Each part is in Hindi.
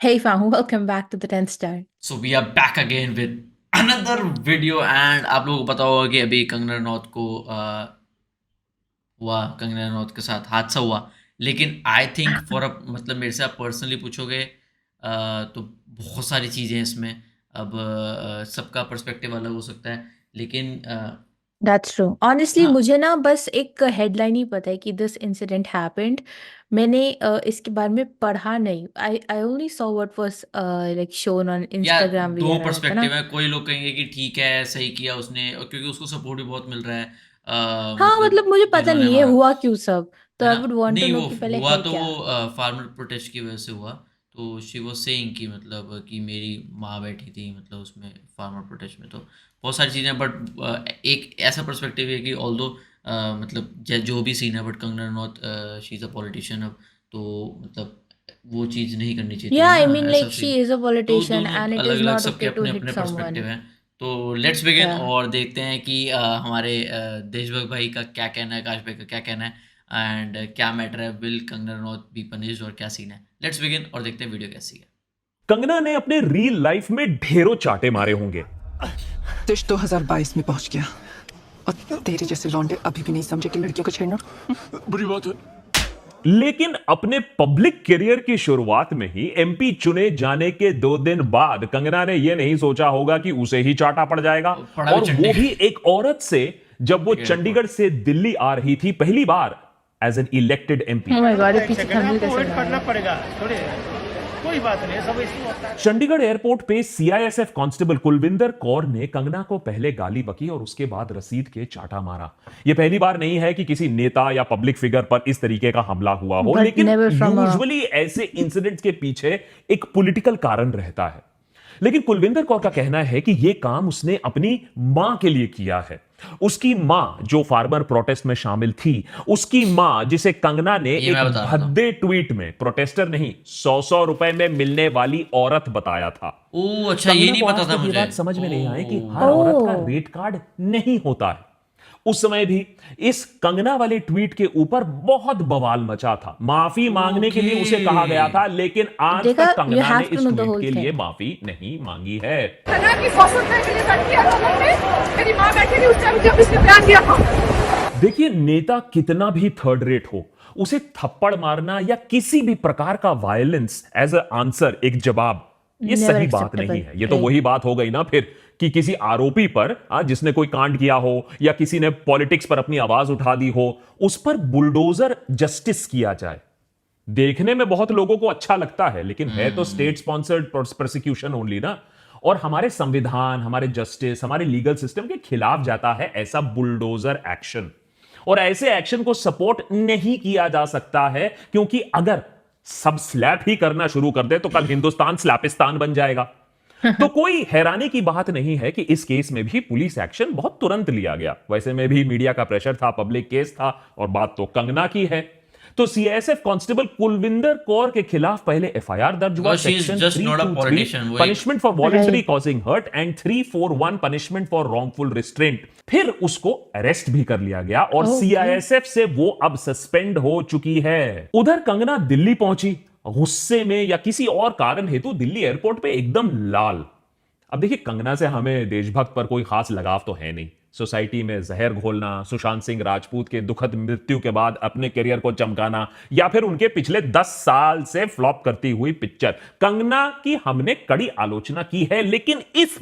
Hey fam, welcome back to the 10th Star. So we are back again with another video and आप लोगों को पता होगा कि अभी कंगना रनौत को कंगना रनौत के साथ हादसा हुआ। लेकिन आई थिंक फॉर मतलब मेरे से आप पर्सनली पूछोगे तो बहुत सारी चीज़ें हैं इसमें। अब सबका पर्सपेक्टिव अलग हो सकता है, लेकिन That's true. Honestly, हाँ, मुझे ना बस एक हेडलाइन ही पता है कि दिस इंसिडेंट हैपेंड। मैंने इसके बारे में पढ़ा नहीं। I only saw what was like shown on या इंस्टाग्राम दो वगैरह पे ना। पर्सपेक्टिव है। कोई लोग कहेंगे कि ठीक है, सही किया उसने, और क्योंकि उसको सपोर्ट भी बहुत मिल रहा है, हाँ, मतलब मतलब मुझे पता जिन्होंने नहीं है मारा, हुआ क्यों सब। तो है आई ना? वुड वांट टू नहीं, नो वो कि पहले हुआ है तो क्या। वो फार्मर प्रोटेस्ट की वजह से हुआ। तो शी वाज सेइंग कि मतलब कि मेरी माँ बैठी थी मतलब उसमें फार्मर प्रोटेस्ट में, तो बहुत सारी चीज़ें। बट एक ऐसा पर्सपेक्टिव है कि ऑल्दो मतलब जो भी सीन है, but Kangana Ranaut she is a politician अब, तो मतलब वो चीज़ नहीं करनी चाहिए थी, या है आई ना? मीन ऐसा like she scene. Is a तो पॉलिटिशियन दोनों एंड इट इज अलग-अलग नॉट सबके ओके टू हिट अपने-अपने समवन। पर्सपेक्टिव हैं। तो लेट्स बिगिन या और देखते हैं कि हमारे देशभक्त भाई का क्या कहना है, आकाश भाई का क्या कहना है, एंड क्या मैटर है, will Kangana Ranaut be punished और क्या सीन है। लेट्स बिगिन और देखते हैं वीडियो कैसी है। कंगना ने अपने रियल लाइफ में ढेरों चाटे मारे होंगे, देश 2022 में पहुंच गया और तेरे जैसे लौंडे अभी भी नहीं समझे कि लड़कियों को छेड़ना बुरी बात है। लेकिन अपने पब्लिक करियर की शुरुआत में ही एमपी चुने जाने के 2 दिन बाद कंगना ने यह नहीं सोचा होगा कि उसे ही चाटा पड़ जाएगा, और पढ़ा भी और वो चंडीगढ़ भी एक औरत से, जब वो एयरपोर्ट। चंडीगढ़ से दिल्ली आ रही थी पहली बार as an elected MP. Oh my god, ये एक पीछे सेकंड थंबनेल आपको कैसे वेट बनाया करना है। पड़ेगा थोड़ी। कोई बात नहीं, सब इशू होता है। चंडीगढ़ एयरपोर्ट पे सीआईएसएफ कांस्टेबल कुलविंदर कौर ने कंगना को पहले गाली बकी और उसके बाद रसीद के चाटा मारा। यह पहली बार नहीं है कि किसी नेता या पब्लिक फिगर पर इस तरीके का हमला हुआ हो, बट लेकिन नेवर फ्रॉम अ यूजुअली ऐसे इंसिडेंट्स के पीछे एक पॉलिटिकल कारण रहता है। लेकिन कुलविंदर कौर का कहना है कि यह काम उसने अपनी मां के लिए किया है। उसकी मां जो फार्मर प्रोटेस्ट में शामिल थी, उसकी मां जिसे कंगना ने ये एक मैं बता रहा था। भद्दे ट्वीट में प्रोटेस्टर नहीं, 100-100 रुपए में मिलने वाली औरत बताया था। ओह अच्छा, ये कंगना नहीं को पता आज था तक ये मुझे। बात समझ में नहीं आई कि हर ओह, औरत का ओह रेट कार्ड नहीं होता है। उस समय भी इस कंगना वाले ट्वीट के ऊपर बहुत बवाल मचा था। माफी मांगने के ओके। लिए उसे कहा गया था, लेकिन आज देखा, तक यू कंगना ने हैव टू इस नो द ट्वीट होल के लिए थिंग। माफी नहीं मांगी है। तना की 100 रुपए के लिए लड़की आंदोलन में मेरी माँ बैठी थी उस टाइम जब इसने बयान दिया था। देखिए, नेता कितना भी थर्ड रेट हो, उसे थप्पड़ मारना या किसी भी प्रकार का वायलेंस एज अ आंसर, एक जवाब, ये नेवर सही बात नहीं एक्सेप्टेबल, है। ये तो राइट। वही बात हो गई ना फिर कि किसी आरोपी पर, जिसने कोई कांड किया हो या किसी ने पॉलिटिक्स पर अपनी आवाज उठा दी हो, उस पर बुलडोजर जस्टिस किया जाए। देखने में बहुत लोगों को अच्छा लगता है, लेकिन है तो स्टेट स्पॉन्सर्ड प्रोसिक्यूशन ओनली ना। और हमारे संविधान, हमारे जस्टिस, हमारे लीगल सिस्टम के खिलाफ जाता है ऐसा बुलडोजर एक्शन। और ऐसे एक्शन को सपोर्ट नहीं किया जा सकता है, क्योंकि अगर सब स्लैप ही करना शुरू कर दे तो कल हिंदुस्तान स्लैपिस्तान बन जाएगा। तो कोई हैरानी की बात नहीं है कि इस केस में भी पुलिस एक्शन बहुत तुरंत लिया गया। वैसे में भी मीडिया का प्रेशर था, पब्लिक केस था, और बात तो कंगना की है। तो सीएसएफ कांस्टेबल कुलविंदर कौर के खिलाफ पहले एफआईआर दर्ज हुआ, because she is section just not a 323 politician, वो एक punishment for voluntary right. Causing hurt and 341 punishment for wrongful restraint. फिर उसको अरेस्ट भी कर लिया गया और ओके। सीआईएसएफ से वो अब सस्पेंड हो चुकी है। उधर कंगना दिल्ली पहुंची, गुस्से में या किसी और कारण हेतु दिल्ली एयरपोर्ट पे एकदम लाल। अब देखिए, कंगना से हमें देशभक्त पर कोई खास लगाव तो है नहीं। सोसाइटी में जहर घोलना, सुशांत सिंह राजपूत के दुखद मृत्यु के बाद अपने करियर को चमकाना, या फिर उनके पिछले 10 साल से फ्लॉप करती हुई पिक्चर, कंगना की हमने कड़ी आलोचना की है। लेकिन इस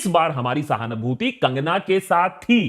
बार हमारी सहानुभूति कंगना के साथ थी,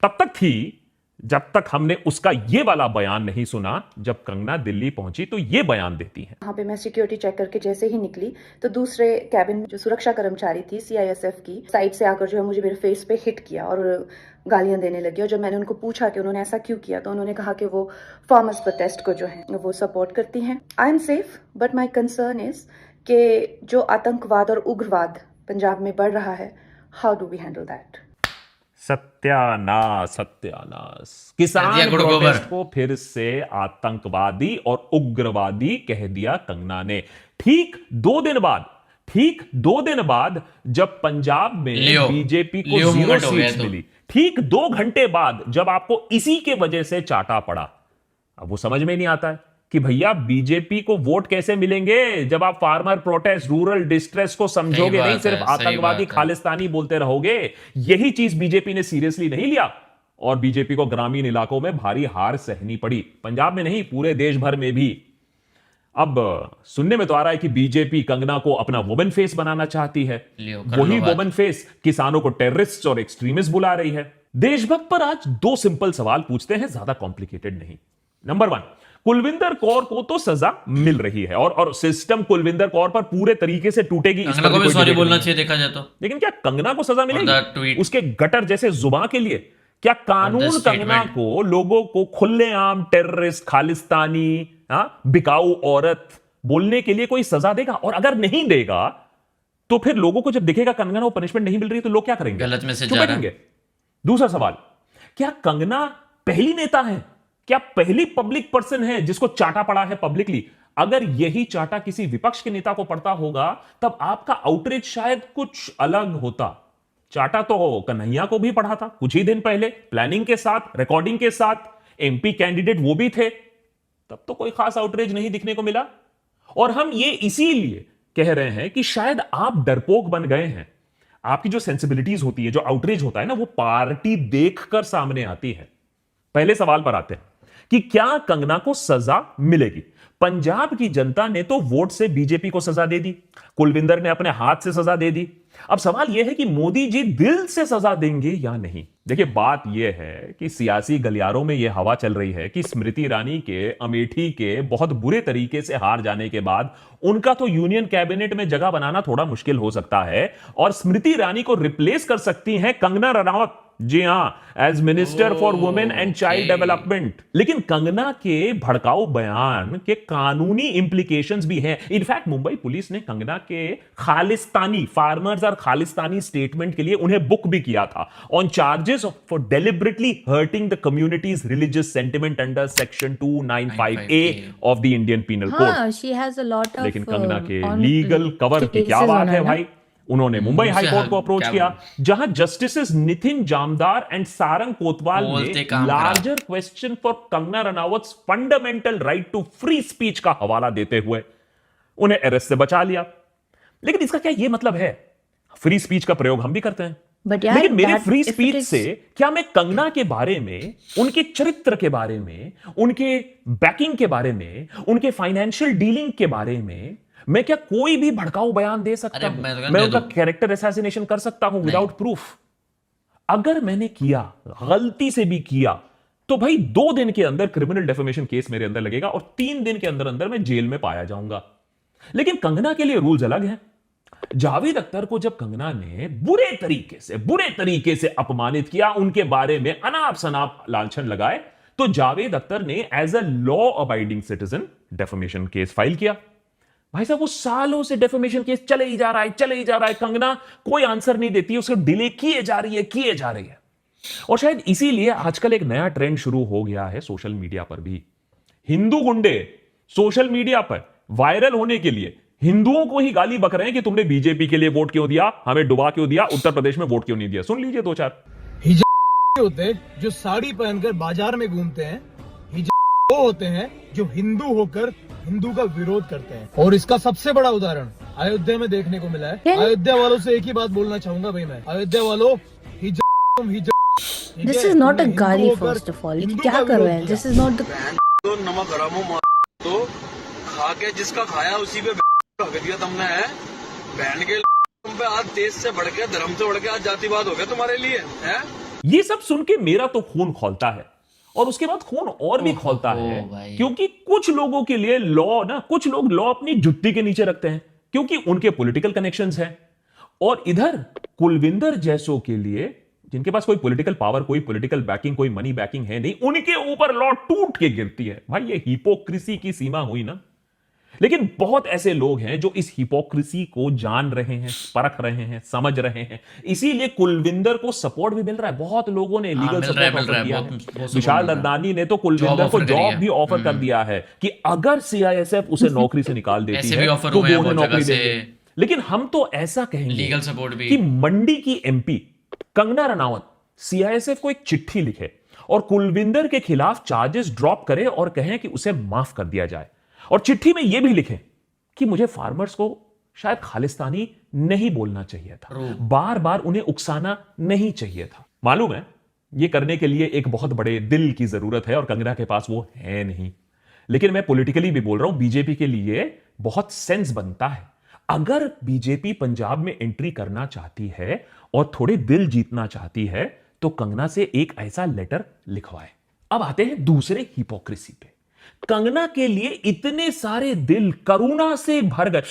तब तक थी जब तक हमने उसका ये वाला बयान नहीं सुना। जब कंगना दिल्ली पहुंची तो ये बयान देती है। वहाँ पे मैं सिक्योरिटी चेक करके जैसे ही निकली तो दूसरे कैबिन में जो सुरक्षा कर्मचारी थी सीआईएसएफ की, साइड से आकर जो है मुझे मेरे फेस पे हिट किया और गालियां देने लगी। और जब मैंने उनको पूछा कि उन्होंने ऐसा क्यों किया, तो उन्होंने कहा कि वो फार्मर्स प्रोटेस्ट को जो है वो सपोर्ट करती हैं। I am safe but my concern is कि जो आतंकवाद और उग्रवाद पंजाब में बढ़ रहा है, how do we handle that. सत्यानाश, सत्यानाश। कर दिया किसान गुड़ गोबर। प्रोटेस्ट को फिर से आतंकवादी और उग्रवादी कह दिया कंगना ने। ठीक 2 दिन बाद, ठीक 2 दिन बाद, जब पंजाब में लियो बीजेपी को लियो 0 मूवमेंट हो गया है सीट्स तो। मिली, ठीक 2 घंटे बाद जब आपको इसी के वजह से चाटा पड़ा, अब वो समझ में नहीं आता है कि भैया बीजेपी को वोट कैसे मिलेंगे जब आप फार्मर प्रोटेस्ट, रूरल डिस्ट्रेस को समझोगे सही नहीं, बात सिर्फ है, सही आतंकवादी बात है। खालिस्तानी बोलते रहोगे। यही चीज बीजेपी ने सीरियसली नहीं लिया और बीजेपी को ग्रामीण इलाकों में भारी हार सहनी पड़ी, पंजाब में नहीं पूरे देश भर में भी। अब सुनने में तो आ रहा है कि बीजेपी कंगना को अपना वुमेन फेस बनाना चाहती है। लियो, कर लो वही बात। वुमेन फेस किसानों को टेररिस्ट और एक्सट्रीमिस्ट बुला रही है। देशभक्त पर आज दो सिंपल सवाल पूछते हैं, ज्यादा कॉम्प्लिकेटेड नहीं। नंबर 1, कुलविंदर कौर को तो सजा मिल रही है और सिस्टम कुलविंदर कौर पर पूरे तरीके से टूटेगी, इस कंगना पर को भी भी कोई सॉरी debate बोलना नहीं है। चाहिए देखा जाए तो। लेकिन क्या कंगना को सजा the tweet. मिलेगी उसके गटर जैसे जुबान के लिए? क्या कानून the कंगना statement. को, लोगों को खुलेआम टेररिस्ट, खालिस्तानी, बिकाऊ औरत बोलने के लिए कोई सजा देगा? और अगर नहीं देगा तो फिर लोगों को जब दिखेगा कंगना को पनिशमेंट नहीं मिल रही तो लोग क्या करेंगे? गलत मैसेज चुप जा रहा है। बैठेंगे। दूसरा सवाल, क्या कंगना पहली नेता है, क्या पहली पब्लिक पर्सन है जिसको चाटा पड़ा है पब्लिकली? अगर यही चाटा किसी विपक्ष के नेता को पड़ता होगा तब आपका आउटरीच शायद कुछ अलग होता। चाटा तो कन्हैया को भी पढ़ा था कुछ ही दिन पहले, प्लानिंग के साथ, रिकॉर्डिंग के साथ, एमपी कैंडिडेट वो भी थे, तब तो कोई खास आउटरीच नहीं दिखने को मिला। और हम ये इसीलिए कह रहे हैं कि शायद आप डरपोक बन गए हैं। आपकी जो सेंसिबिलिटीज होती है, जो आउटरीच होता है ना, वो पार्टी देखकर सामने आती है। पहले सवाल पर आते हैं कि क्या कंगना को सजा मिलेगी? पंजाब की जनता ने तो वोट से बीजेपी को सजा दे दी, कुलविंदर ने अपने हाथ से सजा दे दी। अब सवाल यह है कि मोदी जी दिल से सजा देंगे या नहीं। देखिए, बात यह है कि सियासी गलियारों में यह हवा चल रही है कि स्मृति ईरानी के अमेठी के बहुत बुरे तरीके से हार जाने के बाद उनका तो यूनियन कैबिनेट में जगह बनाना थोड़ा मुश्किल हो सकता है और स्मृति ईरानी को रिप्लेस कर सकती हैं कंगना रनावत। जी हां, as minister for women and child development. लेकिन कंगना के भड़काऊ बयान के कानूनी इंप्लीकेशंस भी हैं। इनफैक्ट मुंबई पुलिस ने कंगना के खालिस्तानी, फार्मर्स और खालिस्तानी स्टेटमेंट के लिए उन्हें बुक भी किया था on charges for deliberately hurting the communities religious sentiment under section 295A of the Indian penal code. हाँ, she has a lot of लेकिन कंगना के on लीगल कवर की क्या cases बात on है her ना। भाई? उन्होंने मुंबई हाई कोर्ट को अप्रोच क्या किया, जहां जस्टिसेस नितिन जामदार एंड सारंग कोतवाल बोलते ने काम करा। Larger question for Kangana Ranaut's fundamental right to free speech का हवाला देते हुए उन्हें अरेस्ट से बचा लिया। लेकिन इसका क्या यह मतलब है? फ्री स्पीच का प्रयोग हम भी करते हैं, But यार, लेकिन मेरे that- free if it speech is- से क्या मैं कंगना के बारे में, उनके चरित्र के बारे में, उनके बैकिंग के बारे में, उनके फाइनेंशियल डीलिंग के बारे में मैं क्या कोई भी भड़काऊ बयान दे सकता अरे, हूं? मैं तो कहता मैं दे उनका दो। कैरेक्टर असैसिनेशन कर सकता हूं विदाउट प्रूफ? अगर मैंने किया, गलती से भी किया, तो भाई 2 दिन के अंदर क्रिमिनल डेफेमेशन केस मेरे अंदर लगेगा और 3 दिन के अंदर अंदर मैं जेल में पाया जाऊंगा। लेकिन कंगना के लिए रूल्स अलग हैं। जावेद अख्तर को जब कंगना ने बुरे तरीके से अपमानित किया, उनके बारे में अनाप शनाप लांछन लगाए, तो जावेद अख्तर ने as a law abiding citizen defamation case file किया। भाई साहब, वो सालों से डेफेमेशन केस चले ही जा रहा है। कंगना कोई आंसर नहीं देती है, उसको डिले किए जा रही है। और शायद इसीलिए आजकल एक नया ट्रेंड शुरू हो गया है सोशल मीडिया पर भी। हिंदू गुंडे सोशल मीडिया पर वायरल होने के लिए हिंदुओं को ही गाली बक रहे हैं कि तुमने बीजेपी के लिए वोट क्यों दिया, हमें डुबा क्यों दिया, उत्तर प्रदेश में वोट क्यों नहीं दिया। सुन लीजिए 2-4 होते जो साड़ी पहनकर बाजार में घूमते हैं, हिजाब वो होते हैं जो हिंदू होकर हिंदू का विरोध करते हैं। और इसका सबसे बड़ा उदाहरण अयोध्या में देखने को मिला है। क्या? अयोध्या वालों से एक ही बात बोलना चाहूंगा भाई, मैं अयोध्या वालों, हिजाब This is not a गाली first of all। क्या कर रहे हैं? This is not the तो नमक हरामो मार तो खा के जिसका खाया उसी पे हक दिया तुमने है। बहन के तुम पे आज देश से बढ़ के, धर्म से बढ़ के आज जातिवाद हो गया तुम्हारे लिए है। ये सब सुन के मेरा तो खून खौलता है और उसके बाद खून और भी खौलता है, भाई। क्योंकि कुछ लोगों के लिए कुछ लोग लॉ अपनी जुत्ती के नीचे रखते हैं क्योंकि उनके पॉलिटिकल कनेक्शंस हैं, और इधर कुलविंदर जैसों के लिए जिनके पास कोई पॉलिटिकल पावर, कोई पॉलिटिकल बैकिंग, कोई मनी बैकिंग है नहीं, उनके ऊपर लॉ टूट के गिरती है। भाई, ये हिपोक्रेसी की सीमा हुई ना। लेकिन बहुत ऐसे लोग हैं जो इस हिपोक्रेसी को जान रहे हैं, परख रहे हैं, समझ रहे हैं, इसीलिए कुलविंदर को सपोर्ट भी मिल रहा है। बहुत लोगों ने लीगल मिल रहा है, सपोर्ट मिल रहा ऑफर है, किया बहुत- है। बहुत विशाल support मिल रहा है। ददनानी ने तो कुलविंदर Job को offer करी जॉब है। भी ऑफर कर दिया है कि अगर सीआईएसएफ उसे नौकरी से निकाल देती ऐसे है भी offer तो हुए हैं वो उन्हें बहुत नौकरी जगह से। देंगे। लेकिन हम तो ऐसा कहेंगे लीगल सपोर्ट भी। कि मंडी की एमपी कंगना रनावत सीआईएसएफ को एक चिट्ठी लिखे और कुलविंदर के खिलाफ चार्जेस ड्रॉप करें और कहें कि उसे माफ कर दिया जाए, और चिट्ठी में यह भी लिखें कि मुझे फार्मर्स को शायद खालिस्तानी नहीं बोलना चाहिए था, बार बार उन्हें उकसाना नहीं चाहिए था। मालूम है यह करने के लिए एक बहुत बड़े दिल की जरूरत है और कंगना के पास वो है नहीं, लेकिन मैं पॉलिटिकली भी बोल रहा हूं, बीजेपी के लिए बहुत सेंस बनता है। अगर बीजेपी पंजाब में एंट्री करना चाहती है और थोड़े दिल जीतना चाहती है तो कंगना से एक ऐसा लेटर लिखवाए। अब आते हैं दूसरे हिपोक्रेसी पे। कंगना के लिए इतने सारे दिल करुणा से भर गए,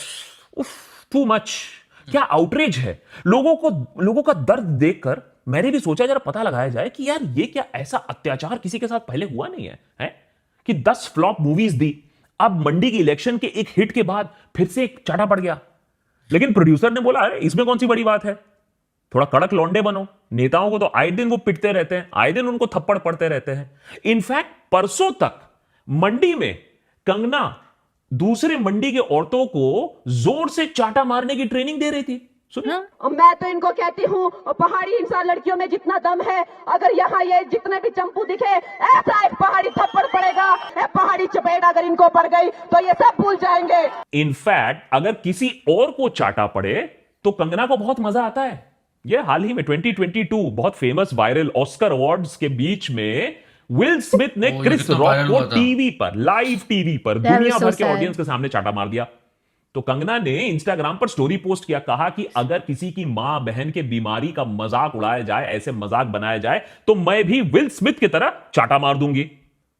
टू मच, क्या आउटरेज है। लोगों का दर्द देखकर मैंने भी सोचा जरा पता लगाया जाए कि यार ये क्या ऐसा अत्याचार किसी के साथ पहले हुआ नहीं है कि 10 फ्लॉप मूवीज दी, अब मंडी की इलेक्शन के एक हिट के बाद फिर से एक चाटा पड़ गया। लेकिन प्रोड्यूसर ने बोला अरे इसमें कौन सी बड़ी बात है, थोड़ा कड़क लौंडे बनो। नेताओं को तो आए दिन वो पिटते रहते हैं, आए दिन उनको थप्पड़ पड़ते रहते हैं। इनफैक्ट परसों तक मंडी में कंगना दूसरे मंडी के औरतों को जोर से चाटा मारने की ट्रेनिंग दे रही थी। सुनिए। और मैं तो इनको कहती हूँ, पहाड़ी इंसान लड़कियों में जितना दम है, अगर यहाँ ये जितने भी चंपू दिखे, ऐसा एक पहाड़ी थप्पड़ पड़ेगा, पहाड़ी चपेट अगर इनको पड़ गई तो ये सब भूल जाएंगे। इनफैक्ट अगर किसी और को चाटा पड़े तो कंगना को बहुत मजा आता है। ये हाल ही में 2022 बहुत फेमस वायरल ऑस्कर अवार्ड्स के बीच में विल स्मिथ ने क्रिस रॉक को टीवी पर, लाइव टीवी पर दुनिया भर के ऑडियंस के सामने चाटा मार दिया। तो कंगना ने इंस्टाग्राम पर स्टोरी पोस्ट किया, कहा कि अगर किसी की मां बहन के बीमारी का मजाक उड़ाया जाए, ऐसे मजाक बनाया जाए, तो मैं भी विल स्मिथ की तरह चाटा मार दूंगी।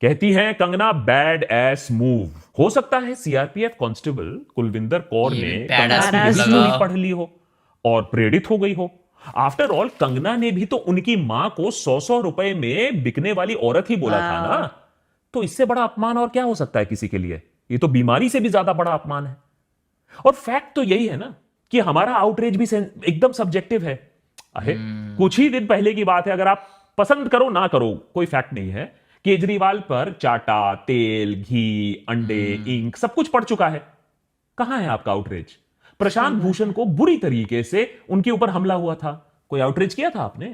कहती हैं कंगना बैड एस मूव। हो सकता है सीआरपीएफ कांस्टेबल कुलविंदर कौर ने कंगना की स्टोरी पढ़ ली हो और प्रेरित हो गई हो। आफ्टर ऑल कंगना ने भी तो उनकी मां को 100 रुपए में बिकने वाली औरत ही बोला था ना, तो इससे बड़ा अपमान और क्या हो सकता है किसी के लिए। ये तो बीमारी से भी ज्यादा बड़ा अपमान है। और फैक्ट तो यही है ना कि हमारा आउटरीच भी एकदम सब्जेक्टिव है। कुछ ही दिन पहले की बात है, अगर आप पसंद करो ना करो कोई फैक्ट नहीं है, केजरीवाल पर चाटा, तेल, घी, अंडे, इंक सब कुछ पड़ चुका है। कहां है आपका आउटरीच? प्रशांत भूषण को बुरी तरीके से उनके ऊपर हमला हुआ था, कोई आउटरीच किया था आपने?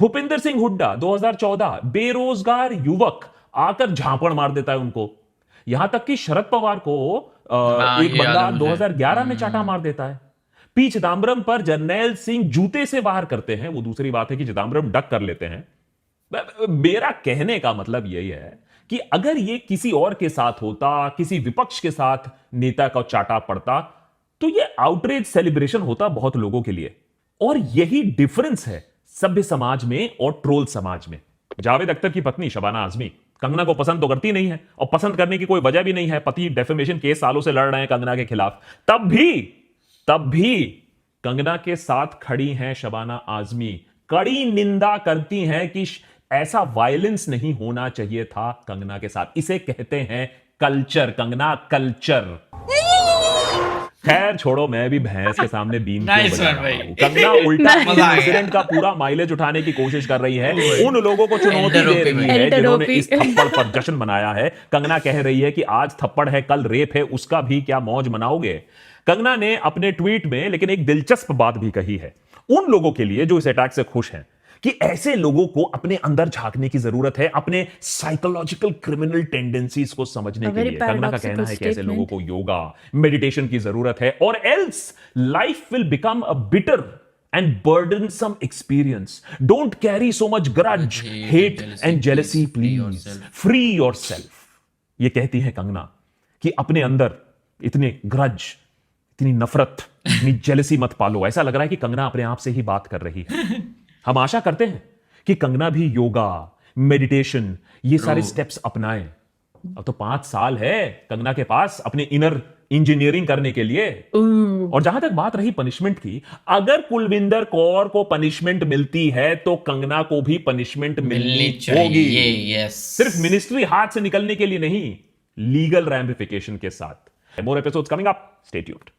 भूपिंदर सिंह हुड्डा 2014 बेरोजगार युवक आकर झापड़ मार देता है उनको। यहां तक कि शरद पवार को एक बंदा 2011 में चाटा मार देता है। पी चिदम्बरम पर जर्नैल सिंह जूते से वार करते हैं, वो दूसरी बात है कि चिदम्बरम डक कर लेते हैं। मेरा कहने का मतलब यही है कि अगर ये किसी और के साथ होता, किसी विपक्ष के साथ नेता का चाटा पड़ता, तो ये आउटरीच सेलिब्रेशन होता बहुत लोगों के लिए। और यही डिफरेंस है सभ्य समाज में और ट्रोल समाज में। जावेद अख्तर की पत्नी शबाना आजमी कंगना को पसंद तो करती नहीं है, और पसंद करने की कोई वजह भी नहीं है। पति डेफेमेशन केस सालों से लड़ रहे हैं कंगना के खिलाफ, तब भी कंगना के साथ खड़ी हैं शबाना आजमी, कड़ी निंदा करती हैं कि ऐसा वायलेंस नहीं होना चाहिए था कंगना के साथ। इसे कहते हैं कल्चर, कंगना कल्चर। खैर छोड़ो, मैं भी भैंस के सामने बीन क्यों बजा रहा हूं। कंगना उल्टा इंसिडेंट का पूरा माइलेज उठाने की कोशिश कर रही है, उन लोगों को चुनौती दे रही है जिन्होंने इस थप्पड़ पर जश्न मनाया है। कंगना कह रही है कि आज थप्पड़ है, कल रेप है, उसका भी क्या मौज मनाओगे। कंगना ने अपने ट्वीट में लेकिन एक दिलचस्प बात भी कही है उन लोगों के लिए जो इस अटैक से खुश हैं, कि ऐसे लोगों को अपने अंदर झांकने की जरूरत है, अपने साइकोलॉजिकल क्रिमिनल टेंडेंसीज को समझने के लिए। कंगना का कहना है कि ऐसे लोगों को योगा, मेडिटेशन की जरूरत है, और else life will become a bitter and burdensome experience. Don't carry so much grudge, hate and jealousy, please free yourself. ये कहती है कंगना कि अपने अंदर इतने ग्रज, इतनी नफरत, इतनी जेलसी मत पालो। ऐसा लग रहा है कि कंगना अपने आप से ही बात कर रही है। हम आशा करते हैं कि कंगना भी योगा, मेडिटेशन, ये सारे स्टेप्स अपनाएं। अब तो 5 साल है कंगना के पास अपने इनर इंजीनियरिंग करने के लिए। और जहां तक बात रही पनिशमेंट की, अगर कुलविंदर कौर को पनिशमेंट मिलती है तो कंगना को भी पनिशमेंट मिलनी होगी। सिर्फ मिनिस्ट्री हाथ से निकलने के लिए नहीं, लीगल रैमिफिकेशन के साथ। More episodes coming up, stay tuned.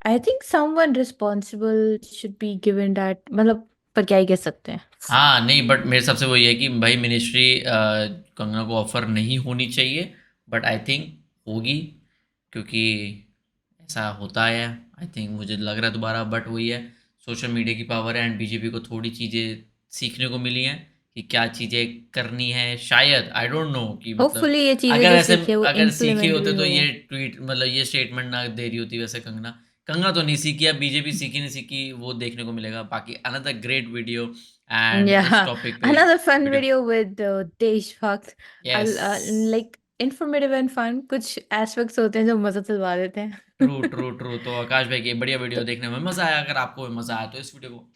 I think someone responsible should be given that, मतलब पर क्या ही कह सकते हैं। हाँ नहीं, बट मेरे हिसाब से वो ये है कि भाई मिनिस्ट्री कंगना को ऑफर नहीं होनी चाहिए, बट आई थिंक होगी, क्योंकि ऐसा होता है। आई थिंक मुझे लग रहा है दोबारा, बट वही है, सोशल मीडिया की पावर है एंड बीजेपी को थोड़ी चीज़ें सीखने को मिली हैं कि क्या चीज़ें करनी है, शायद आई डोंट नो कि मतलब होपफुली ये चीजें अगर जो ऐसे सीखे वो अगर सीखी इम्प्लीमेंट होते भी तो हो। ये ट्वीट मतलब ये स्टेटमेंट ना दे रही होती वैसे कंगना। कंगना तो नहीं सीखी, अब बीजेपी सीखी नहीं सीखी वो देखने को मिलेगा। बाकी अनदर ग्रेट वीडियो एंड इस Yeah, टॉपिक पे another fun video video with Deshbhakt. Yes Like informative and fun. कुछ aspects होते हैं जो मजा दिलवा देते हैं। True true true. तो आकाश भाई की बढ़िया वीडियो तो देखने में मज़ा आया। अगर आपको भी मज़ा आया तो इस वीडियो को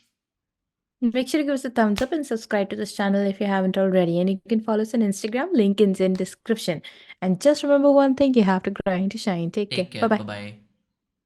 make sure to give us a thumbs up and subscribe to this channel if you haven't already. And you can follow us on Instagram. Link is in description. And just remember one thing: you have to grind to shine. Take care. Take care, Bye bye. Bye bye.